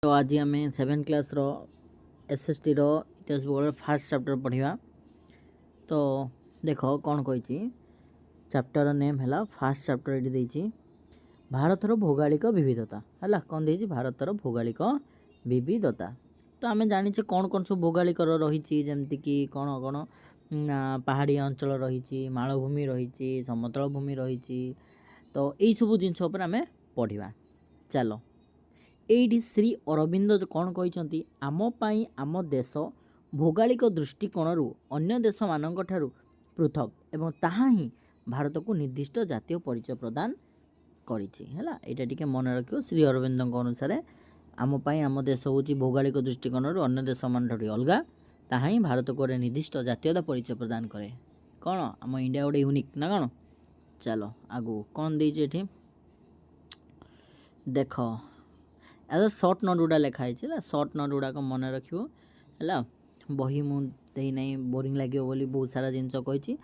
तो आज आम 7 क्लास रो एसएसटी रो इतिहास भूगोल फास्ट चैप्टर पढ़िया। तो देख कौन कही चैप्टर नेम है फास्ट चैप्टर ये देती भारतर भौगोलिक विविधता है कौन देती भारतर भौगोलिक विविधता। तो आम जाचे कौन कौन सब भौगोलिक रही जमीक कौन कौन पहाड़िया अंचल रही मालभूमि रही समतल भूमि रही। तो यही सब जिनस आम पढ़ा। चलो एडी श्री अरविंद कौन कहते आम पाई आम देश भौगोलिक दृष्टिकोण अन्य देश मानक ठारू पृथक एवं ताहा ही भारत को निर्दिष्ट जातीय परिचय प्रदान करिछि। हैला एटा टिके मन रखियो। श्री अरविंद अनुसार आम पाई आम देश होची भौगोलिक दृष्टिकोण अन्य देश मान ठारू अलगा ताहा ही भारत को निर्दिष्ट जातीयता परिचय प्रदान करे। कौन आम इंडिया गोटे यूनिक ना कौन। चलो आगु कौन देछि एठी देख एज सर्ट नोट गुड़ा लिखाई सर्ट नोट गुड़ाक मन रखियो है बही मुझे नहीं बोरिंग लगे बोली बहुत सारा जिनस कही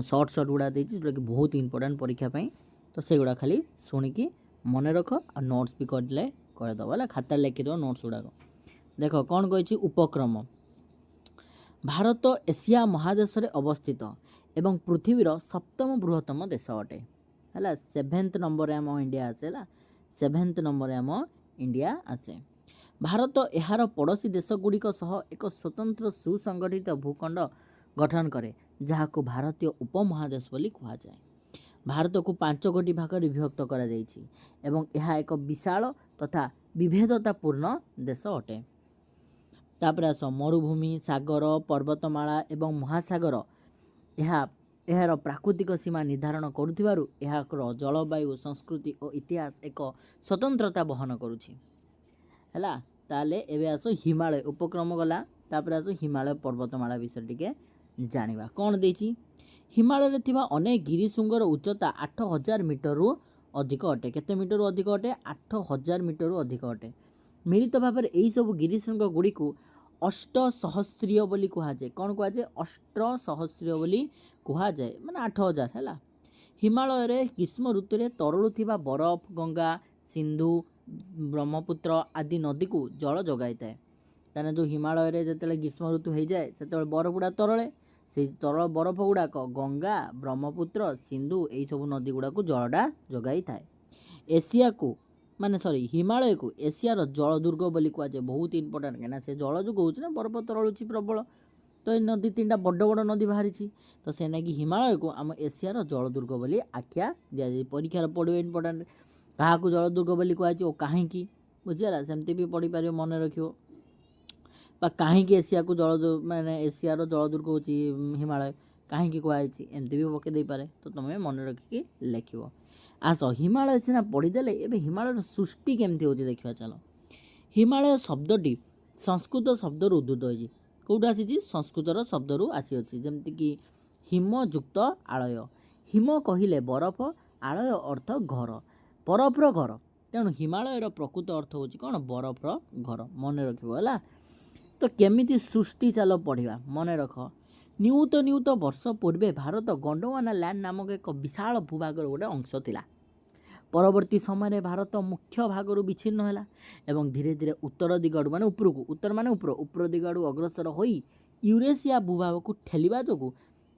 सर्ट गुड़ा देती जोटा कि बहुत इंपोर्टेंट परीक्षा पाई। तो से गुड़ा खाली शुणिकी मन रख और नोट्स भी करदेव है खाता लिखिदेव नोट्स गुड़ाक। देख कौन कही उपक्रम भारत एशिया महादेश में अवस्थित एवं पृथ्वीर सप्तम बृहत्तम देश अटे है। 7th नंबर आम इंडिया आसे 7th नंबर आम इंडिया आसे। भारत एहार पड़ोशी देशगुड़िक सह एक स्वतंत्र सुसंगठित भूखंड गठन करे जहाको भारतीय उपमहादेश बोली कहा जाए। भारत को 5 गोटी भाग में विभक्त करा जाइछि एवं यह एक विशाल तथा विविधतापूर्ण देश अटे। तापर आस मरुभूमि सागर पर्वतमाला एवं महासागर यार प्राकृतिक सीमा निर्धारण करुथिबारु एहार जलवायु संस्कृति और इतिहास एक स्वतंत्रता बहन करुछि हैला। ताले एबे आसो हिमालय उपक्रम गला तापर आसो हिमालय पर्वतमाला विषय टिके जानिबा। कौन देछि हिमालय रे थिबा अनेक गिरिशृंगर उच्चता 8000 मीटर रु अधिक अटे। केते मीटर रु अधिक अटे 8000 मीटर रु अधिक अटे। मिलित भाव में यही सब गिरिशृंग गुड़ी को अष्ट सहस्रीय बोली कहा जाए। कौन कहा जाए अष्ट सहस्रीय बोली कहा जाए माने 8000 है। हिमालय रे ग्रीष्म ऋतु रे तरलुथिबा बरफ गंगा सिंधु ब्रह्मपुत्र आदि नदी को जल जगाई थाए। ताने जो हिमालय रे जतले ग्रीष्म ऋतु हो जाए से बरफ गुड़ा तरले से तरल बरफ गुड़ाक गंगा ब्रह्मपुत्र सिंधु यही सब नदी गुड़ा को जलटा जगाई थाए। एशिया को माने सॉरी हिमालय को एशियार जल दुर्ग बोली कहा जाए। बहुत इंपोर्टेंट कहीं से जल जो कौच ना बरफ तरलुची प्रबल। तो ये नदी 3टा बड़ बड़ नदी बाहरी तो से ना कि हिमालय को आम एशियार जल दुर्ग बोली आख्या दिया जाए। परीक्षार पढ़ो इंपोर्टेंट क्या जल दुर्ग बोली कहुए और कहीं बुझीगला सेमती भी पढ़ी पार मन रखियो कहीं एशिया को जल माने एशियार जल दुर्ग हो हिमालय कहीं कहुई एमती भी पकई पारे। तो तुम्हें मन रखिकी लिख आस हिमालय सीना पढ़ीदे एवं हिमालय सृष्टि केमती हो देखा। चलो हिमालय शब्दटी संस्कृत शब्द उद्भूत होती कौट आसी संस्कृतर शब्द रु आसी अच्छी जमीक हिमयुक्त आलय हिम कहले बरफ आलय अर्थ घर बरफर घर तेणु हिमालयर प्रकृत अर्थ होची कौन बरफर घर मन रखा। तो केमिति सृष्टि चलो पढ़ा मन रख। नियुत नियुत वर्ष पूर्वे भारत गोंडवाना लैंड नामक एक विशाल भूभागर गोटे अंश थिला। परवर्ती समय भारत मुख्य भागर विच्छिन्न है एवं धीरे धीरे उत्तर दिगड़ माने उपरकू उत्तर माने ऊपर दिगड़ अग्रसर होई यूरेशिया भूभाग को ठेलिबा जोगु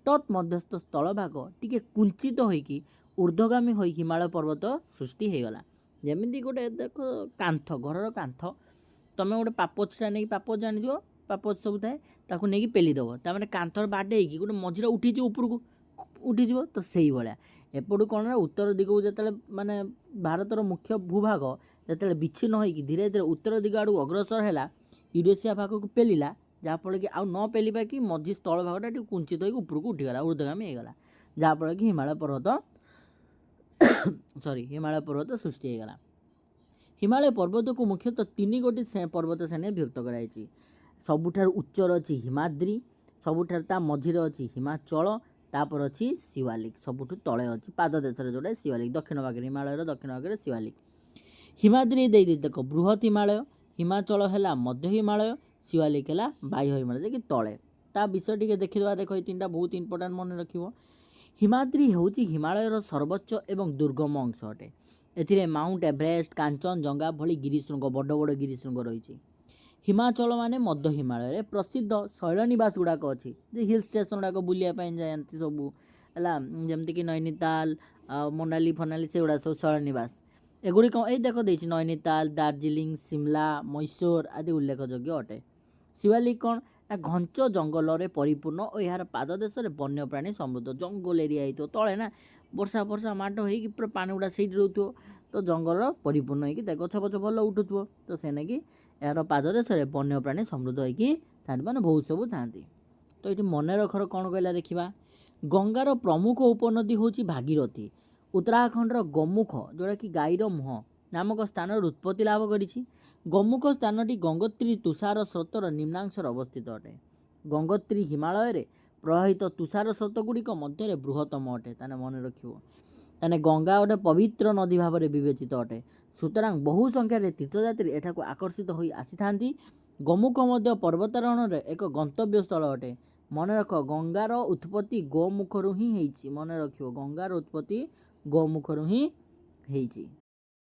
तत्मध्यस्थ स्थल भाग टिके कुंचित होइकी ऊर्ध्वगामी होई हिमालय पर्वत सृष्टि हो गला। जमीती गोटे देख कांथ घरर कांथ तुम गोटे पापोछा नहीं पापोछ जान पापोछ सब थाए ताकू नहीं पेलीदेव ताने कांथर बाडे गोटे मझीरे उठी उपरकू उठी तो से भाया एपटू कौन ना उत्तर दिग को जो माने भारतर मुख्य भूभाग जो विच्छिन्न होगी धीरे धीरे उत्तर दिग आड़ अग्रसर है यूरेशिया भाग को पेलिला जहाँफल कि आउ न पेलिबा कि मझी स्थल भागटा टी कुंचित होगी उपरकू उठीगला ऊर्ध्वगामी होगा जहाँफल कि हिमालय पर्वत सॉरी हिमालय पर्वत सृष्टि होगा। हिमालय पर्वत को मुख्यतः 3 गोटी पर्वत श्रेणी विभक्त कराई। सबुठार उच्चर अच्छी हिमाद्री सबुठार ता मझीरे अच्छी हिमाचल तापर अच्छी शिवालिक सबुठू तले अच्छी पाद देश जोटा शिवालिक दक्षिण भाग हिमालय दक्षिण भाग शिवालिक हिमाद्री दे देख बृहत हिमालय हिमाचल है मध्य हिमालय शिवालिक है बाह्य हिमालय कि तले ता विषय टी देखीदा। देख ये 3टा बहुत इंपोर्टेंट मन रखियो। हिमाद्री हूँ हिमालयर सर्वोच्च एवं दुर्गम अंश अटे एथिरे माउंट एवरेस्ट कांचनजंगा भली गिरिशृंग बड़ बड़ गिरिशृंग रही। हिमाचल माने मध्य हिमालय प्रसिद्ध शैलनिवास गुड़ाक अच्छी हिल स्टेशन गुड़ाक बुलापी जाती सब है जमतीक नैनीताल मनाली फनाली से गुड़ा सब शैलनिवास एगुड़िक ये देख देती नैनीताल दार्जिलिंग शिमला मैसूर आदि उल्लेखयोग्य अटे। शिवालिक कौन ना घंच जंगल में परिपूर्ण और यार पाददेश वन्यप्राणी समृद्ध जंगल एरिया हो तले ना वर्षा वर्षा माट हो पूरा पानी गुड़ा से रोथो तो जंगल परिपूर्ण हो गछ पछ भल उठुव तो से कि यार पाददेश वन्यप्राणी समृद्ध होती मैंने बहुत सब था। तो ये मन रखर कौन कहला देखा गंगार प्रमुख उपनदी हूँ भागीरथी उत्तराखंडर गोमुख जोटा कि गाईर मुह नामक स्थान उत्पत्ति लाभ करी। गोमुख स्थानटी गंगोत्री तुषार स्रोतर निम्नांशर अवस्थित अटे। गंगोत्री हिमालय रे प्रवाहित तुषार स्रोत गुड़िक मध्य बृहत्तम अटे ताने मन रखियो ताने गंगा गोटे पवित्र नदी भाव में विवेचित अटे सुतरां बहु संख्यार तीर्थयात्री एठाकु आकर्षित होई आसी थांती। गोमुख मध्य पर्वतारोहण एक गंतव्य स्थल अटे। मन रख गंगार उत्पत्ति गोमुखरु ही मन रखियो गंगार उत्पत्ति गोमुखरु ही।